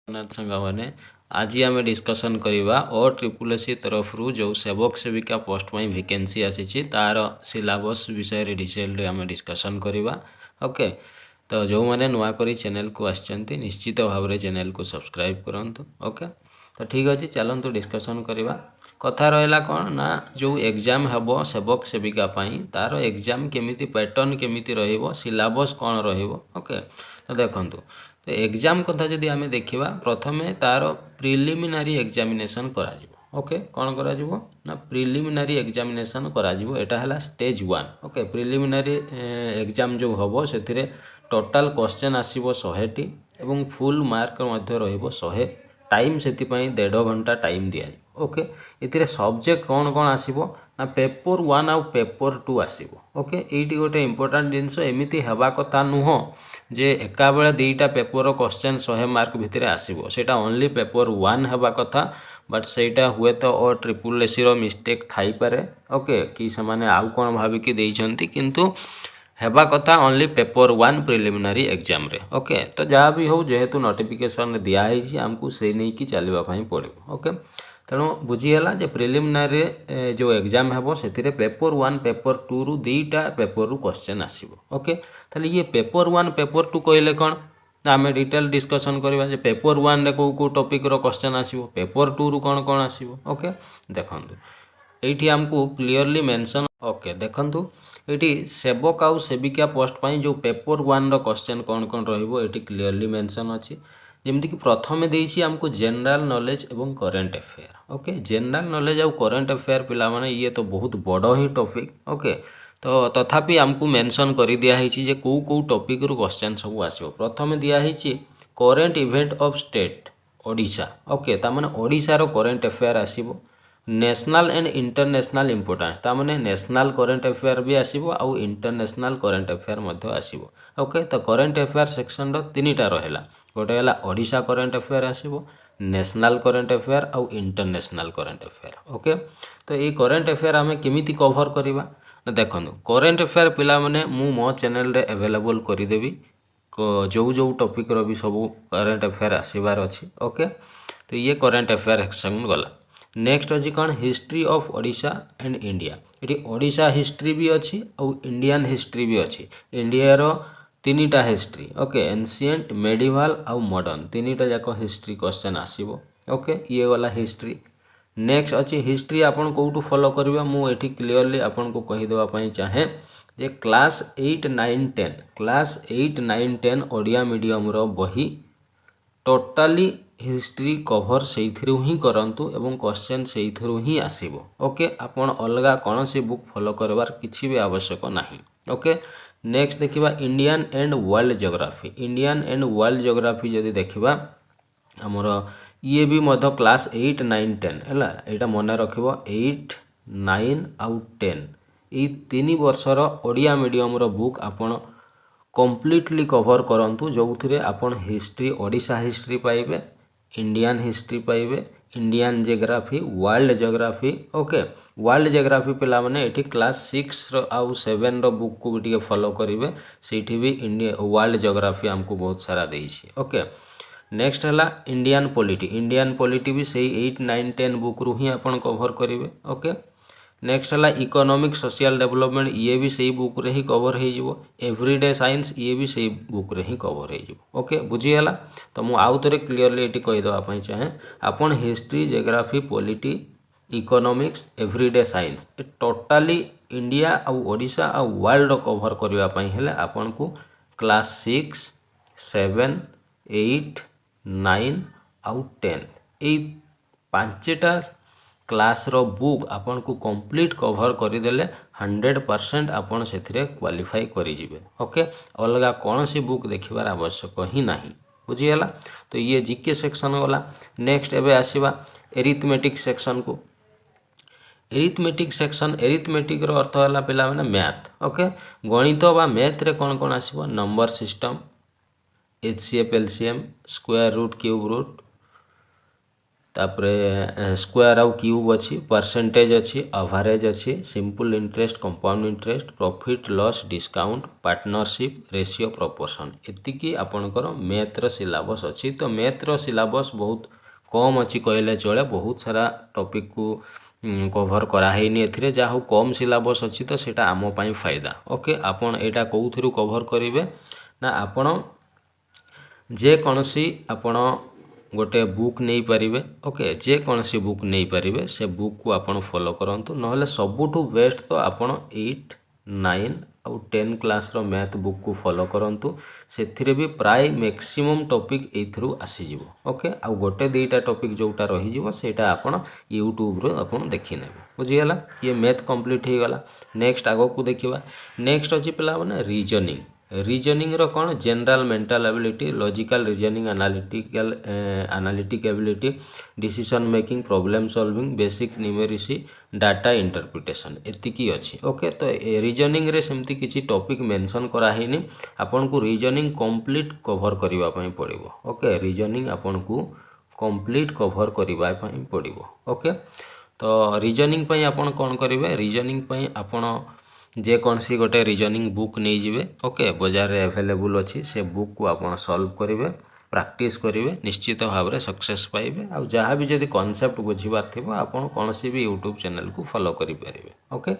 साने आज आम डिस्कसन करवा ओ ट्रिपल एस तरफ जो सेवक सेविका पोस्ट में वैकेंसी आसी तार सिलेबस विषय डिटेल आम डिस्कसन करवा। ओके, तो जो मैंने नुआ करी चैनल को आसचंती निश्चित भाव में चैनल को सब्सक्राइब करंतु। ओके, तो ठीक अच्छे चलतु डिस्कसन करवा। कथा रहा कौन ना जो एग्जाम हम सेवक सेविका तार एग्जाम केमिति पैटर्न केमिति रहिबो सिलेबस कौन रहिबो। ओके, तो देखंतु तो एग्जाम कथा जदि आमे देखिबा प्रथमे तार प्रिलिमिनारी एग्जामिनेशन करा जिवो। ओके, कौन करा जिवो ना प्रिलिमिनारी एग्जामिनेशन करा जिवो। एटा हला स्टेज 1। ओके, प्रिलिमिनारी एग्जाम जो हबो सेथिरे टोटल क्वेश्चन आसीबो 100 टी एवं फुल मार्क मध्य रहिबो 100। टाइम सेति पई 1.5 घंटा टाइम दिया। ओके, इतिरे सब्जेक्ट कौन कौन आसीबो ना पेपर 1 आउ पेपर 2 आसीबो। ओके, एइटी गोटे इंपोर्टेंट जिनसो एमिति हेबा कथा नुहो जे एका बेले दुईटा पेपर क्वेश्चन 100 मार्क भितर आसीबो। सेटा ओनली पेपर 1 हेबा कथा, बट सेटा हुए तो ओ ट्रिपल एस रो मिस्टेक थाई पारे। ओके, कि से माने आउ कोन भाबिकी देइछंती किंतु हेबा कथा ओनली पेपर 1 प्रिलिमिनारी एग्जाम रे। ओके, तो जहाँ भी हो जेहेतु नोटिफिकेशन दिया है आमको से नहीं कि चलवा पड़ो। ओके, तेणु बुझीगला जे प्रिलिमिनारी जो एग्जाम हेबो सेतिरे पेपर 1 पेपर 2 रु दुईटा पेपर रु क्वेश्चन आसीबो। ओके, ताले ये पेपर 1 पेपर 2 कहले कौन आम डिटेल डिस्कसन करवा जे पेपर 1 रे को टॉपिक रो क्वेश्चन आसीबो, पेपर 2 रु कौन कौन आसीबो। ओके, देखंतु एठी हमको क्लियरली मेंशन। ओके, देखंतु एठी सेवक आउ सेविका पोस्ट पई जो पेपर 1 रो क्वेश्चन कौन कौन रहिबो एठी क्लियरली मेंशन अछि। जेमती कि प्रथम देइछि हमको जनरल नॉलेज एवं current affair. Okay, general knowledge आउ करंट अफेयर पिला माने ये तो बहुत बड़ ही टॉपिक। ओके, तो तथापि हमको मेंशन कर दिया है जे को टॉपिक रु क्वेश्चन सब आसीबो। प्रथम दिया है current event of state Odisha. Okay, ता माने ओडिशा रो करंट अफेयर आसीबो। नेशनल एंड इंटरनेशनल इंपोर्टेंस ता माने नेशनल करंट अफेयर भी आसीबो आउ इंटरनेशनल करंट अफेयर मध्ये आसीबो। ओके, तो करंट अफेयर सेक्शन रो तीनटा रहेला। गोटे हला ओडिशा करंट अफेयर आसीबो, नेशनल करंट अफेयर आउ इंटरनेशनल करंट अफेयर। ओके, तो ये करंट अफेयर आमे केमिति कवर करबा देखो। करंट अफेयर पिला माने मु मो चैनल रे अवेलेबल करि देबी जो जो टॉपिक रो भी सब करंट अफेयर आसीबार अछि। ओके, तो ये करंट अफेयर सेक्शन गला। नेक्स्ट अछि कोन history of Odisha and India. एटी ओडिशा हिस्ट्री भी अछि और इंडियन हिस्ट्री भी अछि। इंडिया रो तीनटा हिस्ट्री। ओके, एंशिएंट मेडिवल और मॉडर्न तीनटा जाक हिस्ट्री क्वेश्चन आसीबो। ओके, ये वाला हिस्ट्री। नेक्स्ट अछि हिस्ट्री आपण कोटू फॉलो करबा मु एठी क्लियरली आपण को कहि देबा पई चाहे जे क्लास 8 9 10 क्लास 8 9 10 ओडिया मीडियम रो बही टोटली हिस्ट्री कवर सेइथिरु ही करंतु एवं क्वेश्चन सेइथिरु ही आसीबो। ओके, आपण अलगा कौन सी बुक फॉलो करबार किछि भी आवश्यक नाही। ओके, नेक्स्ट देखिबा Indian and world geography. Indian and world geography जदि देखिबा हमर ये भी मध्य क्लास 8 9 10 है। यहाँ मन रखिबो 8 9 आउ 10 ये 3 वर्षर ओडिया मीडियम रो बुक आपण कंप्लीटली कवर करंतु जो थिरे आपण हिस्ट्री ओडिशा हिस्ट्री पाइबे, इंडियन हिस्ट्री पाइबे, Indian geography, world geography. Okay, world geography पिला माने एठी क्लास 6 रो आउ 7 रो बुक को भी टिके फॉलो करिवे। सेठी भी इंडिया वर्ल्ड ज्योग्राफी हमको बहुत सारा देइछि। ओके, नेक्स्ट हला इंडियन पॉलिटी। इंडियन पॉलिटी भी सही 8 9 10 बुक रु ही आपण कवर करिवे। ओके, नेक्स्ट हला इकोनॉमिक सोशल डेवलपमेंट ये भी सही बुक रे ही कवर हो जिवो। एवरीडे साइंस ये भी सही बुक रे ही कवर हो जिवो। ओके, बुझीगला। तो मु आउ तरे क्लियरली एटी कहि दवा पई चाहे आपण history geography polity economics everyday science a totally India आउ ओडिशा आउ वर्ल्ड कवर करबा पई हेले आपण को क्लास 6 7 8 9 आउ 10 ए पांचटा क्लास रो बुक आपन को कंप्लीट कवर करदेले 100% आपन सेथिरे क्वालिफाई करि जिवे। ओके, अलगा कौन सी बुक देखिबार आवश्यक ही नहीं। बुझीगला। तो ये जीके सेक्शन गला। नेक्स्ट एबे आसीबा एरिथमेटिक सेक्शन को। एरिथमेटिक सेक्शन एरिथमेटिक रो अर्थ हला पिला माने मैथ। ओके, गणित बा मैथ रे कौन कौन आसीबो number system, HCF LCM, square root, cube root, तापरे स्क्वायर आउ क्यूब अच्छी परसेंटेज अच्छी एवरेज अच्छी simple interest compound interest profit loss discount partnership ratio proportion एतिकी आपणकर मैथ्र सिलेबस अच्छी। तो मैथ्र सिलेबस बहुत कम अच्छी कहले चले बहुत सारा टॉपिक को कवर कराइनी एथिरे जा हो कम सिलेबस अच्छी तो सेटा आम पाई फायदा। ओके आपण एटा कोउथिरु कवर करिवे ना आपण जे कोनसी आपण गोटे बुक नहीं पारिबे। ओके जे कोनसी बुक नहीं पारिबे से बुक को आपण फॉलो करंतु नहले सबुठु बेस्ट तो आपण 8 9 आउ 10 क्लास रो मैथ बुक को फॉलो करंतु सेथिरे भी प्राय मैक्सिमम टॉपिक एथरु आसी जिवो। ओके आउ गोटे दुईटा टॉपिक जोटा रही जिवो सेटा आपण यूट्यूब रो आपण देखि नेबे बुझी गला। ये मैथ कंप्लीट हो गला। नेक्स्ट आगो को देखिबा नेक्स्ट अछि पिला माने रीजनिंग रीजनिंग रो कोन general mental ability logical reasoning analytic ability decision making problem solving basic numeracy data interpretation एतिकी अछि। ओके तो रीजनिंग रे सेमती किछि टॉपिक मेंशन करा हेनी आपन को रीजनिंग कंप्लीट कवर करिवा पई पड़िबो। ओके रीजनिंग आपन को कंप्लीट कवर करिवा पई पड़िबो। ओके तो रीजनिंग पई आपन कोन करिवे रीजनिंग पई आपन जे कौन सी गोटे रीजनिंग बुक नहीं जिवे। ओके बाजार रे अवेलेबल अच्छी से बुक को आप सॉल्व करेंगे प्रैक्टिस करेंगे निश्चित भाव में सक्सेस पाइबे। आ जहाँ भी जदि कॉन्सेप्ट बुझीबार थी आपन कौन सी भी यूट्यूब चैनल को फॉलो करेंगे। ओके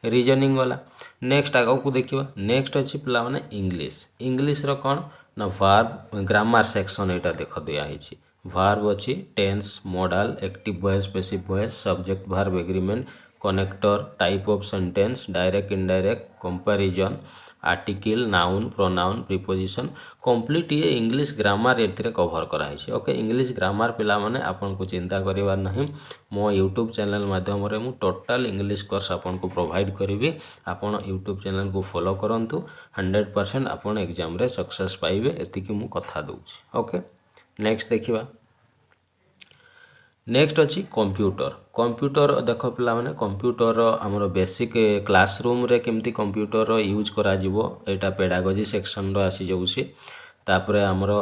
रीजनिंग वाला नेक्स्ट आगे को देखिए नेक्स्ट अच्छी पिला माने इंग्लिश इंग्लिश रो कौन ना वर्ब ग्रामर सेक्शन एटा देख दिया है वर्ब अच्छी tense modal active voice passive voice subject verb agreement connector type of sentence direct indirect comparison article noun pronoun preposition complete ये इंग्लिश ग्रामर एथिरे कवर करा है। ओके इंग्लिश ग्रामर पिला माने आपन को चिंता करिवार नहीं मो यूट्यूब चैनल माध्यम रे मु टोटल इंग्लिश कोर्स आपन को प्रोवाइड करिवि आपन यूट्यूब चैनल को फॉलो करंतु 100% आपन एग्जाम रे सक्सेस पाइबे एतिकी मु कथा दउछि। ओके नेक्स्ट देखिबा नेक्स्ट अच्छी कंप्यूटर कंप्यूटर देख पिला माने कंप्यूटर आमर बेसिक क्लासरूम रे केमती कंप्यूटर यूज करा जिवो एटा पेडागोजी सेक्शन रो आसी जाउसी। तापरे आमर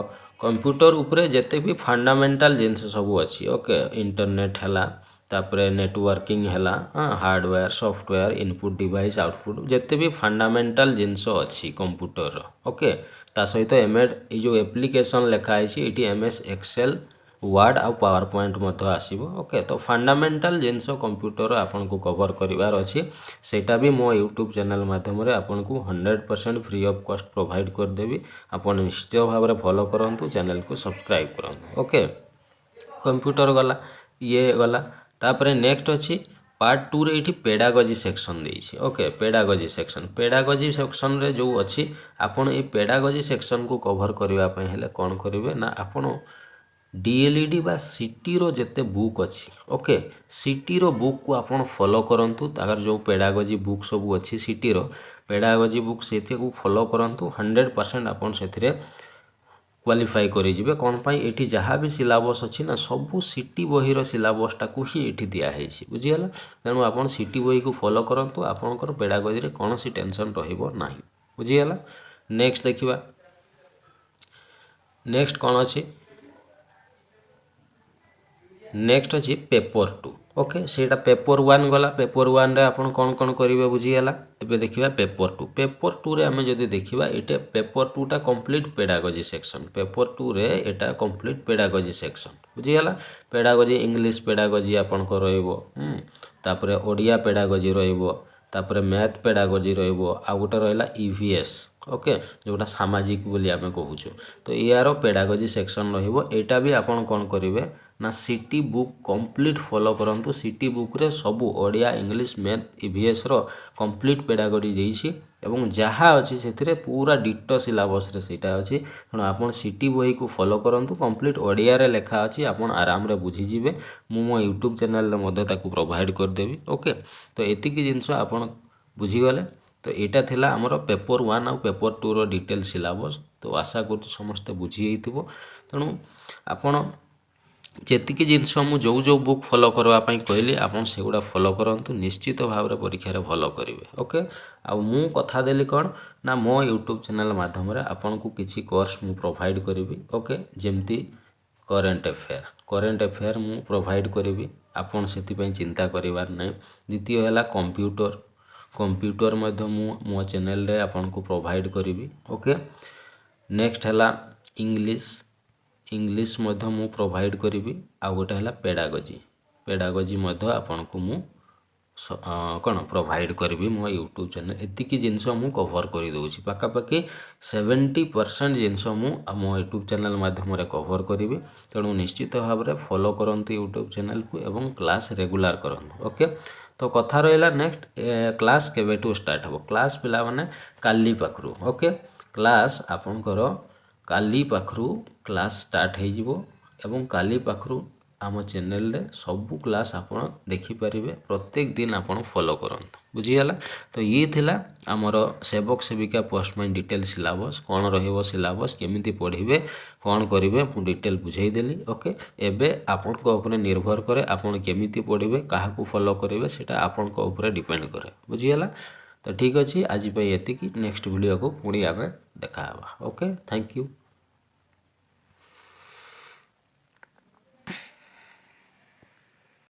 कंप्यूटर उपरे जेते भी फंडामेंटल जिंस सब अच्छी। ओके इंटरनेट हला तापरे नेटवर्किंग हला hardware software input device output जेते भी फंडामेंटल जिंस अच्छी कंप्यूटर। ओके ता सहित एमएड ए जो एप्लिकेशन लिखा है ये एमएस एक्सेल वर्ड आउ पावर पॉइंट मत आसीबो। ओके तो फंडामेंटल जिनस कंप्यूटर आपन को कवर करिवार अछि सेटा भी मो यूट्यूब चैनल माध्यम रे आपन को 100% फ्री ऑफ कॉस्ट प्रोवाइड कर देबी आपन निश्चित भाव रे फॉलो करंतु चैनल को सब्सक्राइब करंतु। ओके कंप्यूटर गला ये गला तापरे नेक्स्ट अछि पार्ट 2 रे इठी पेडागोजी सेक्शन देइछि। ओके पेडागोजी सेक्शन रे जो अछि आपन ए पेडागोजी सेक्शन को कवर करिवा पय हेले कोन करिवे ना आपन डीएलईडी बा सिटी रो जेते बुक अच्छी। ओके सिटी रो बुक को आपन फॉलो करंतु ताकर जो पेडागोजी बुक सब अच्छी सिटी रो पेडागोजी बुक सेते को फॉलो करंतु 100% आपन सेथिरे क्वालिफाई करि जिवे कोन पई एठी जहाँ भी सिलेबस अच्छी ना सब सिटी बही रो सिलेबस टा को ही एठी दिया हेछि बुझी गेला तेनु आपन सिटी बही को फॉलो करंतु आपनकर पेडागोजी रे कोनोसी टेंशन रहिबो नाही बुझी गेला। नेक्स्ट देखिबा नेक्स्ट कोन अछि नेक्स्ट अच्छी पेपर 2। ओके सेटा पेपर 1 गला पेपर 1 रे आपन कोन कोन करिवे बुझी गेला। एबे देखिबा पेपर 2 रे हमें जदी देखिबा एटे पेपर 2 टा कंप्लीट पेडागोजी सेक्शन पेपर 2 रे एटा कंप्लीट पेडागोजी सेक्शन बुझी गेला। पेडागोजी इंग्लिश पेडागोजी आपन को रहइबो तापरे ओडिया पेडागोजी रहइबो तापरे मैथ पेडागोजी रहइबो आ गोटे रहला ईवीएस। ओके जोटा सामाजिक बोली आमे कहूछु तो यार पेडागोजी सेक्शन रहइबो एटा भी आपन कोन करिवे ना सिटी बुक कंप्लीट फॉलो करंतु सिटी बुक रे सब ओडिया इंग्लिश मैथ ईवीएस रो कंप्लीट पेडागोजी देइछि एवं जहाँ अच्छी से पूरा डिटो सिलेबस रे सेटा अच्छी तेणु आपन सिटी बही को फॉलो करंतु कंप्लीट ओडिया रे लेखा अच्छी आपन आराम रे बुझी जिवे मु मो यूट्यूब चैनल रे मध्य ताकू प्रोवाइड कर देबी। ओके तो एतिकी जिंस आपन बुझी गले तो एटा थिला हमर पेपर 1 और पेपर 2 रो डिटेल सिलेबस तो आशा करछु समस्त बुझी हेतिबो तेणु आपन जेतिकी जिनस मु जो बुक फॉलो करवा पई कहली आपन सेगुडा फॉलो करंतु निश्चित भाव रे परीक्षा रे फॉलो करिवे। ओके आ मु कथा देली कोन ना मो यूट्यूब चैनल माध्यम रे आपन को किछि कोर्स मु प्रोवाइड करिवि। ओके जेमती करेंट अफेयर करेन्ट अफेयर मु प्रोवाइड करी आपन से चिंता करिवार नै। द्वितीय है कंप्यूटर कंप्यूटर मध्य मो चैनल रे आपन को प्रोवाइड करी। ओके नेक्स्ट है इंग्लिश इंग्लिश मध्य मु प्रोवाइड करी। आ गोटे है पेडागोजी पेडागोजी मध्य आपन को मु कौन प्रोवाइड करी मो यूट्यूब चैनल। एतिकी जिनस मु कवर कर दूसरी पाखापाखि 70% जिनस मो यूट्यूब चैनल माध्यम कवर करी। तेणु निश्चित भाव में फॉलो करंतु यूट्यूब चैनल को एवं क्लास रेगुलर करंतु। ओके तो कथा रहा नेक्स्ट क्लास केवेटू स्टार्ट हो क्लास पिला माने काली पाखरु। ओके क्लास आपनकर काली पाखरु क्लास स्टार्ट हो जिवो एवं काली पाखरु आम चैनल रे सबू क्लास आपन देखि परिबे। प्रत्येक दिन आपन फॉलो करंतु बुझीगला। तो ये थिला आमर सेवक सेविका पोस्टमैन डिटेल सिलेबस कौन रहिबो सिलेबस केमिति पढ़िबे कौन करिवे मु डिटेल बुझाई देली। ओके एबे आपन को ऊपर निर्भर करे आपन केमिति पढ़िबे काहाकू फॉलो करिवे सेटा आपन को ऊपर डिपेंड करे बुझीगला। तो ठीक अछि आज पे एतिकी नेक्स्ट वीडियो को पुणी आमे देखा हबा। Okay thank you.